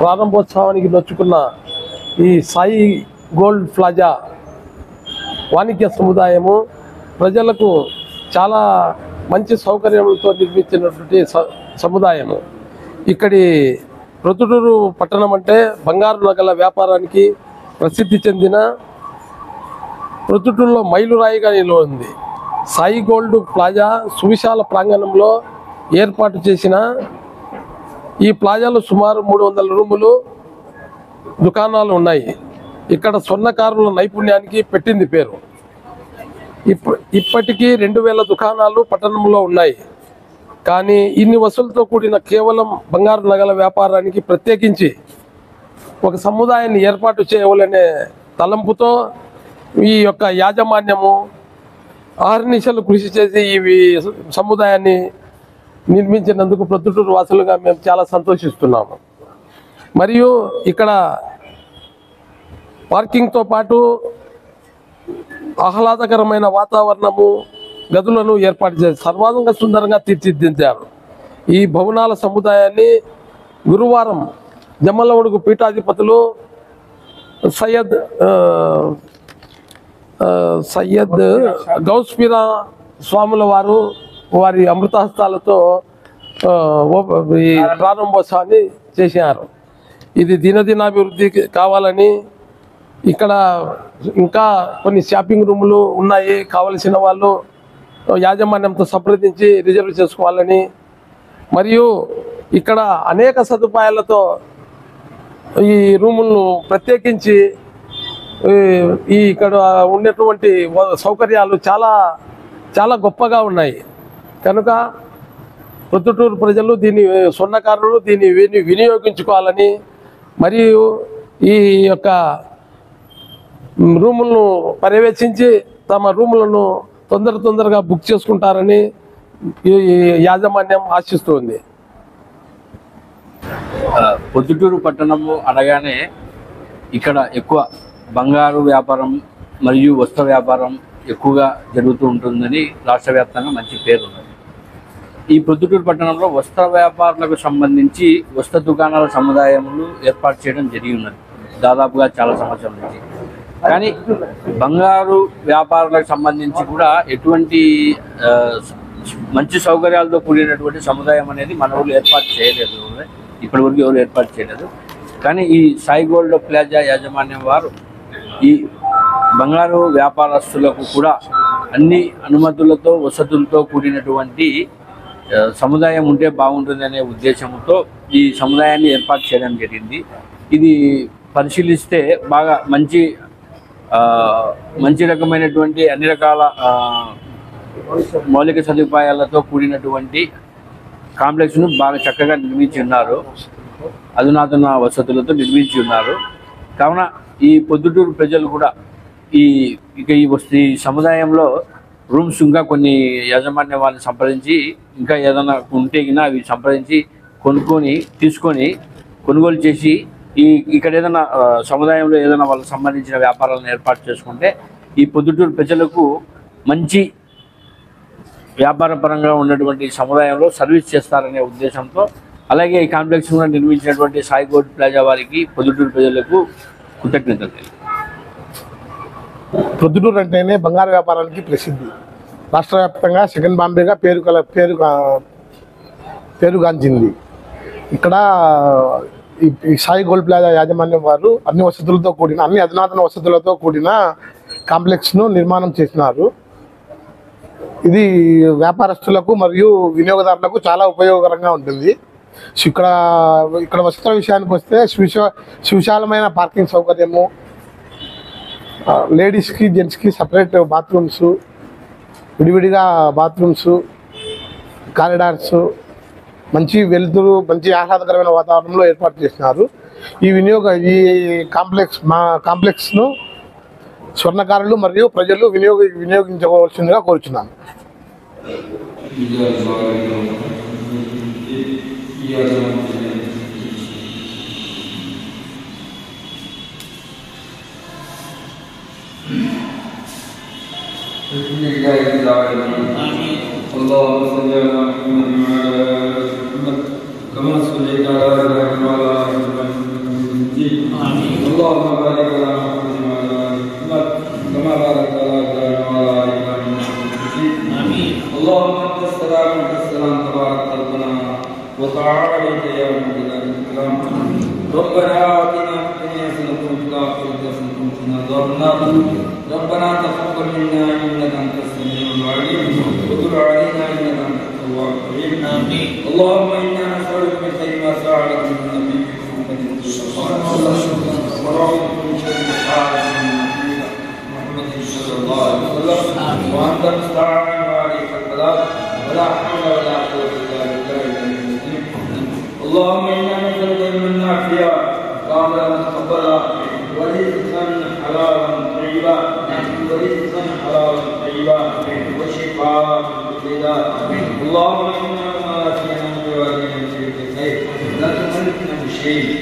ప్రారంభోత్సవానికి నొచ్చుకున్న ఈ Sai gold plaza వాణిజ్య సముదాయము ప్రజలకు చాలా మంచి సౌకర్యాలతో నిర్మించినటువంటి సముదాయము. ఇక్కడి ప్రొద్దుటూరు పట్టణం అంటే బంగారు నగల వ్యాపారానికి ప్రసిద్ధి చెందిన ప్రొద్దుటూరులో మైలురాయిగా నిలవనుంది. సాయి గోల్డ్ ప్లాజా సువిశాల ప్రాంగణంలో ఏర్పాటు చేసిన ఈ ప్లాజాలో సుమారు 300 రూములు దుకాణాలు ఉన్నాయి. ఇక్కడ స్వర్ణకారుల నైపుణ్యానికి పెట్టింది పేరు. ఇప్పటికీ 2000 దుకాణాలు పట్టణంలో ఉన్నాయి. కానీ ఇన్ని వసూలతో కూడిన కేవలం బంగారు నగల వ్యాపారానికి ప్రత్యేకించి ఒక సముదాయాన్ని ఏర్పాటు చేయవలనే తలంపుతో ఈ యొక్క యాజమాన్యము ఆహర్నిశలు కృషి చేసి ఈ సముదాయాన్ని నిర్మించినందుకు ప్రొద్దుటూరు వాసులుగా మేము చాలా సంతోషిస్తున్నాము. మరియు ఇక్కడ పార్కింగ్తో పాటు ఆహ్లాదకరమైన వాతావరణము గదులను ఏర్పాటు చేసి సర్వాంగ సుందరంగా తీర్చిదిద్దారు. ఈ భవనాల సముదాయాన్ని గురువారం జమ్మలమడుగు పీఠాధిపతులు సయ్యద్ గౌస్పీరా స్వాముల వారు వారి అమృతహస్తాలతో ఈ ప్రారంభోత్సవాన్ని చేశారు. ఇది దినదినాభివృద్ధి కావాలని ఇక్కడ ఇంకా కొన్ని షాపింగ్ రూములు ఉన్నాయి. కావలసిన వాళ్ళు యాజమాన్యంతో సంప్రదించి రిజర్వ్ చేసుకోవాలని, మరియు ఇక్కడ అనేక సదుపాయాలతో ఈ రూములను ప్రత్యేకించి ఇక్కడ ఉన్నటువంటి సౌకర్యాలు చాలా చాలా గొప్పగా ఉన్నాయి. కనుక ప్రొద్దుటూరు ప్రజలు స్వర్ణకారులు దీన్ని వినియోగించుకోవాలని, మరియు ఈ యొక్క రూములను పర్యవేక్షించి తమ రూములను తొందరగా బుక్ చేసుకుంటారని ఈ యాజమాన్యం ఆశిస్తుంది. ప్రొద్దుటూరు పట్టణము అనగానే ఇక్కడ ఎక్కువ బంగారు వ్యాపారం మరియు వస్త్ర వ్యాపారం ఎక్కువగా జరుగుతూ ఉంటుందని రాష్ట్ర వ్యాప్తంగా మంచి పేరు ఉన్నది. ఈ ప్రొద్దుటూరు పట్టణంలో వస్త్ర వ్యాపారులకు సంబంధించి వస్త్ర దుకాణాల సముదాయములు ఏర్పాటు చేయడం జరిగి ఉన్నది దాదాపుగా చాలా సంవత్సరాల నుంచి. కానీ బంగారు వ్యాపారులకు సంబంధించి కూడా ఎటువంటి మంచి సౌకర్యాలతో కూడినటువంటి సముదాయం అనేది మన ఊళ్ళో ఏర్పాటు చేయలేదు, ఇప్పటివరకు ఎవరు ఏర్పాటు చేయలేదు. కానీ ఈ సాయి గోల్డ్ ప్లాజా యాజమాన్యం వారు ఈ బంగారు వ్యాపారస్తులకు కూడా అన్ని అనుమతులతో వసతులతో కూడినటువంటి సముదాయం ఉంటే బాగుంటుంది అనే ఉద్దేశంతో ఈ సముదాయాన్ని ఏర్పాటు చేయడం జరిగింది. ఇది పరిశీలిస్తే బాగా మంచి రకమైనటువంటి అన్ని రకాల మౌలిక సదుపాయాలతో కూడినటువంటి కాంప్లెక్స్ను బాగా చక్కగా నిర్మించి ఉన్నారు. అధునాతన వసతులతో నిర్మించి ఉన్నారు. కావున ఈ పొద్దుటూరు ప్రజలు కూడా ఈ సముదాయంలో రూమ్స్ ఇంకా కొన్ని యాజమాన్య వాళ్ళని సంప్రదించి ఇంకా ఏదైనా ఉంటే అవి సంప్రదించి తీసుకొని కొనుగోలు చేసి ఇక్కడ ఏదైనా సముదాయంలో ఏదైనా వాళ్ళకి సంబంధించిన వ్యాపారాలను ఏర్పాటు చేసుకుంటే ఈ పొద్దుటూరు ప్రజలకు మంచి వ్యాపార పరంగా ఉన్నటువంటి సముదాయంలో సర్వీస్ చేస్తారనే ఉద్దేశంతో, అలాగే ఈ కాంప్లెక్స్ కూడా నిర్మించినటువంటి సాయి గోల్డ్ ప్లాజా వారికి పొద్దుటూరు ప్రజలకు కృతజ్ఞతలు. ప్రొద్దుటూరు అంటేనే బంగారు వ్యాపారానికి ప్రసిద్ధి. రాష్ట్ర వ్యాప్తంగా సెకండ్ బాంబేగా పేరుగాంచింది. ఇక్కడ ఈ సాయి గోల్డ్ ప్లాజా యాజమాన్యం వారు అన్ని అధునాతన వసతులతో కూడిన కాంప్లెక్స్ను నిర్మాణం చేసినారు. ఇది వ్యాపారస్తులకు మరియు వినియోగదారులకు చాలా ఉపయోగకరంగా ఉంటుంది. ఇక్కడ వసతుల విషయానికి వస్తే సువిశాలమైన పార్కింగ్ సౌకర్యము, లేడీస్కి జెంట్స్కి సపరేట్ బాత్రూమ్స్, విడివిడిగా బాత్రూమ్స్, కారిడార్స్, మంచి వెలుతురు, మంచి ఆహ్లాదకరమైన వాతావరణంలో ఏర్పాటు చేసినారు. ఈ కాంప్లెక్స్ను స్వర్ణకారులు మరియు ప్రజలు వినియోగించవలసిందిగా కోరుచున్నాను. اللهم صل على محمد وعلى آل محمد كما صليت على إبراهيم وعلى آل إبراهيم إنك حميد مجيد اللهم بارك على محمد وعلى آل محمد كما باركت على إبراهيم وعلى آل إبراهيم إنك حميد مجيد اللهم أنت السلام وأنت السلام تبارك ربنا وتعالى يا رب العالمين ربنا آتنا في الدنيا حسنة وفي الآخرة حسنة وقنا عذاب النار ربنا تقبل منا إنك أنت السميع العليم وتب علينا إنك أنت التواب الرحيم اللهم إنا نسألك من خير ما سألك من نبيك محمد صلى الله عليه وسلم ونعوذ بك من شر ما سألك من نبيك محمد صلى الله عليه وسلم وأنت المستعان وعليك البلاغ ولا حول ولا قوة إلا بالله العلي العظيم اللهم إنا نسألك علما نافعا وعملا متقبلا ورزقا حلالا طيبا وشفاء من كل داء اللهم إنا نواسينا بوادينا من شر الخير لا تملكنا بشيء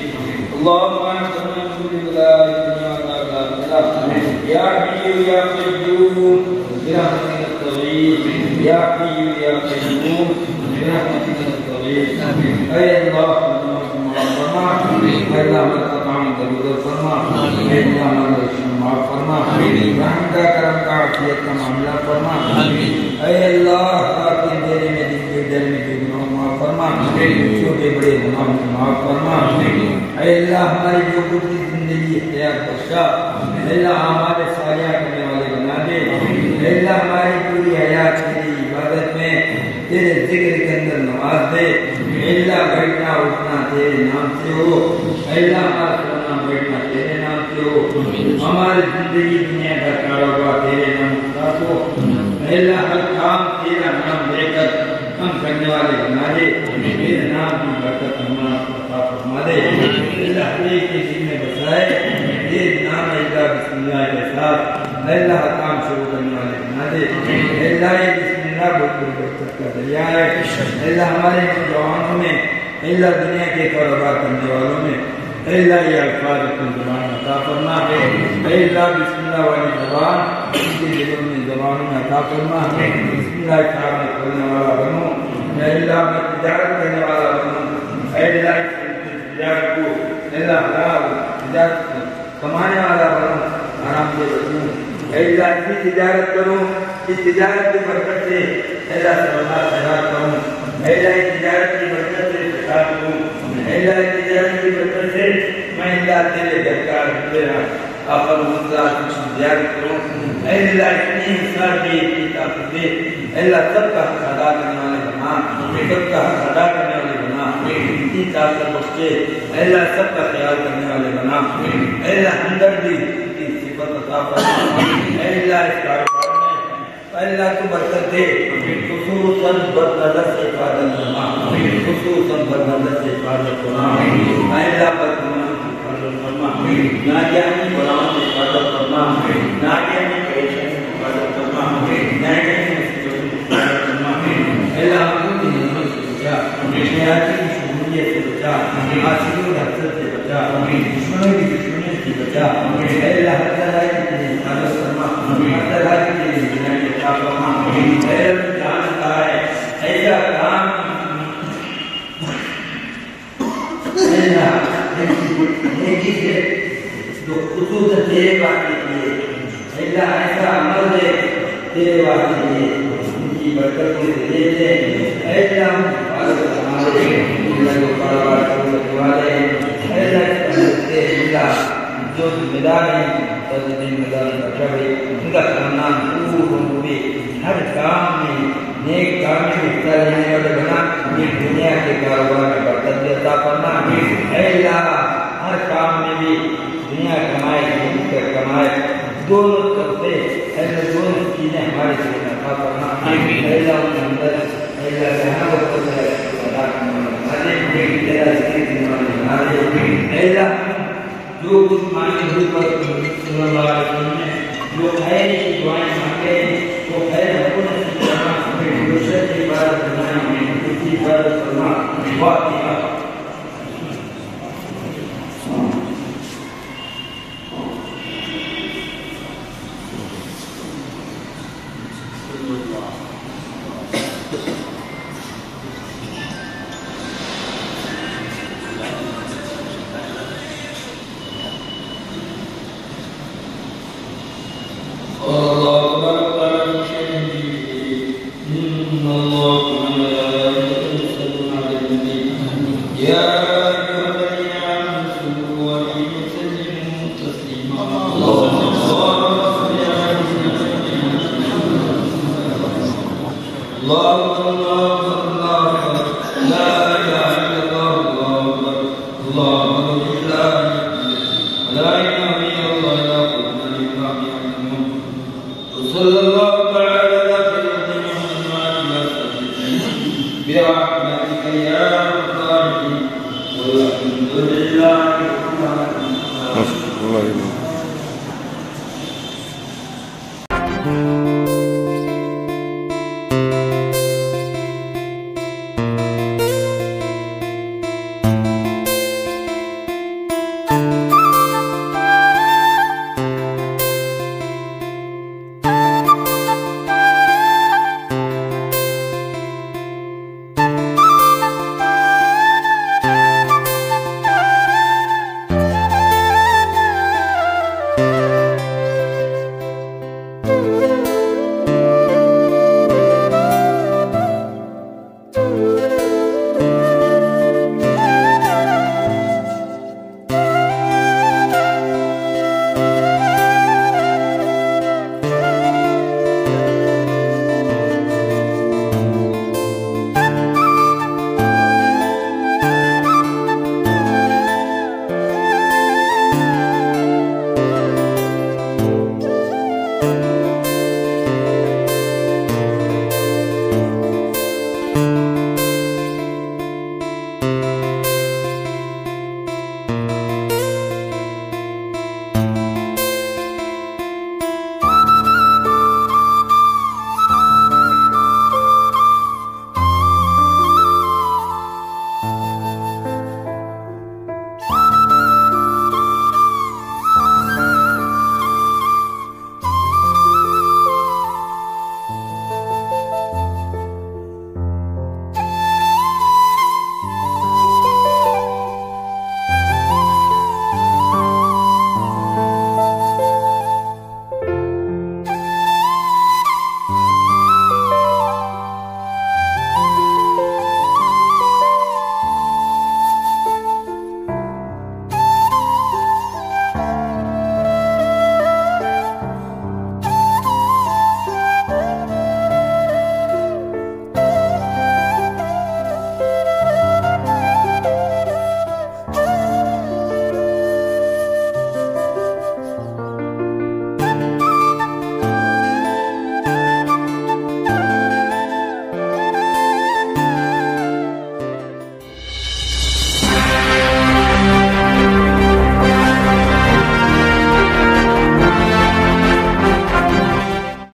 اللهم أنت من كل بلاء الدنيا والآخرة يا حي يا قيوم برحمتك نستغيث يا حي يا قيوم برحمتك نستغيث أي الله فرما اے اللہ ہمارا تمام ضرورت فرما اے اللہ ہمارا معاف فرما رحم کا کرم کا عافیت کا معاملہ فرما اے اللہ آپ کے اندھیرے میں دن کے ڈر میں جو گناہ معاف فرما چھوٹے بڑے گناہوں کو معاف فرما اے اللہ ہماری جو گزری زندگی اختیار بخشا اے اللہ ہمارے صالحہ کرنے والے بنا دے اے اللہ ہماری پوری حیات تیری عبادت میں تیرے ذکر کے اندر نواز دے اے اللہ بیٹھنا اٹھنا تیرے نام سے ہو اے اللہ ہمارا سونا بیٹھنا تیرے نام سے ہو ہماری زندگی دنیا کا کاروبار تیرے نام کے ساتھ ہو اے اللہ ہر کام تیرا نام لے کر ہم کرنے والے بنا دے تیرے نام کی برکت ہمارا عطا فرما دے اے اللہ ہر ایک کے دل میں بسائے تیرے نام اللہ بسم اللہ کے ساتھ اے اللہ کام شروع کرنے والے بنا دے اے اللہ یہ بسم اللہ بہت بڑی برکت کا ذریعہ ہے اے اللہ ہمارے نوجوانوں میں اے اللہ دنیا کے کاروبار کرنے والوں میں اے اللہ یہ الفاظ اپنی زبان عطا فرما اے اللہ بسم اللہ والی زبان ان کے دلوں میں زبانوں میں عطا فرما بسم اللہ کام میں کرنے والا بنو اے اللہ میں تجارت کرنے والا بنو اے اللہ تجارت کو اے اللہ حلال تجارت کمانے والا بنو آرام سے بچوں اے اللہ کی تجارت کروں اس تجارت کی برکت سے اے اللہ سبحانہ خیرات کروں اے اللہ تجارت کی برکت سے فساد کروں اے اللہ تجارت کی برکت سے میں اللہ تیرے درکار تیرا آخر منزلہ کی زیارت کروں اے اللہ اتنی انسان کی اتنی طاقت دے اے اللہ سب کا حق ادا کرنے والے بنا سب کا حق ادا کرنے والے بنا اتنی طاقت بخشے اے اللہ سب کا خیال کرنے والے بنا اے اللہ ہمدردی کی صفت عطا فرما اے اللہ اس کاروبار میں اے اللہ تو برکت دے خصوصاً بدنظر سے حفاظت فرما خصوصاً بدنظر سے حفاظت فرما اے اللہ بدنظر سے حفاظت فرما ناجانی بلاؤں سے حفاظت فرما ناجانی پریشانی سے حفاظت فرما ناجانی مصیبتوں سے حفاظت فرما اے اللہ ہم کی نعمت سے بچا حیاتی کی شمولیت سے بچا حاسدوں کی حسد سے بچا دشمنوں کی دشمنیت سے بچا اے اللہ ہر طرح کی تیری حفاظت فرما ہر طرح کی تیری نگرانی عطا فرما اے رب جانتا ہے ایسا کام اے اللہ نیکی سے جو خصوصاً تیرے واسطے کیے اے اللہ ایسا عمل دے تیرے واسطے کیے ان کی برکت کے ذریعے سے اے اللہ ہم حفاظت فرما دے اللہ کو کاروبار کرنے والے اے اللہ سے اللہ جو ذمہ دار ہیں ذمہ داری بچا ہے ان کا خاندان پورا ہوئے ہر کام میں نیک کام میں حصہ لینے والے بنا دنیا کے کاروبار میں برکت عطا فرما اے اللہ ہر کام میں بھی دنیا کمائے کر کمائے دونوں طرف سے اے اللہ دونوں چیزیں ہمارے لیے عطا فرما اے اللہ ان کے اندر اے اللہ جہاں وقت ہے ادا کرنے والے تیرا ذکر کرنے والے اے اللہ جو کچھ مانگے حضور صلی اللہ علیہ وسلم نے جو خیر کی دعائیں مانگے وہ خیر ہم کو نصیب فرما جو شر کی عبادت کرنا اس کی عبادت فرما فاتحہ الله الله الله لا اله الا الله الله اكبر الله اكبر لا اله الا الله لا قوه الا بالله وصلى الله تعالى على سيدنا محمد برحمتك يا رب العالمين والحمد لله رب العالمين.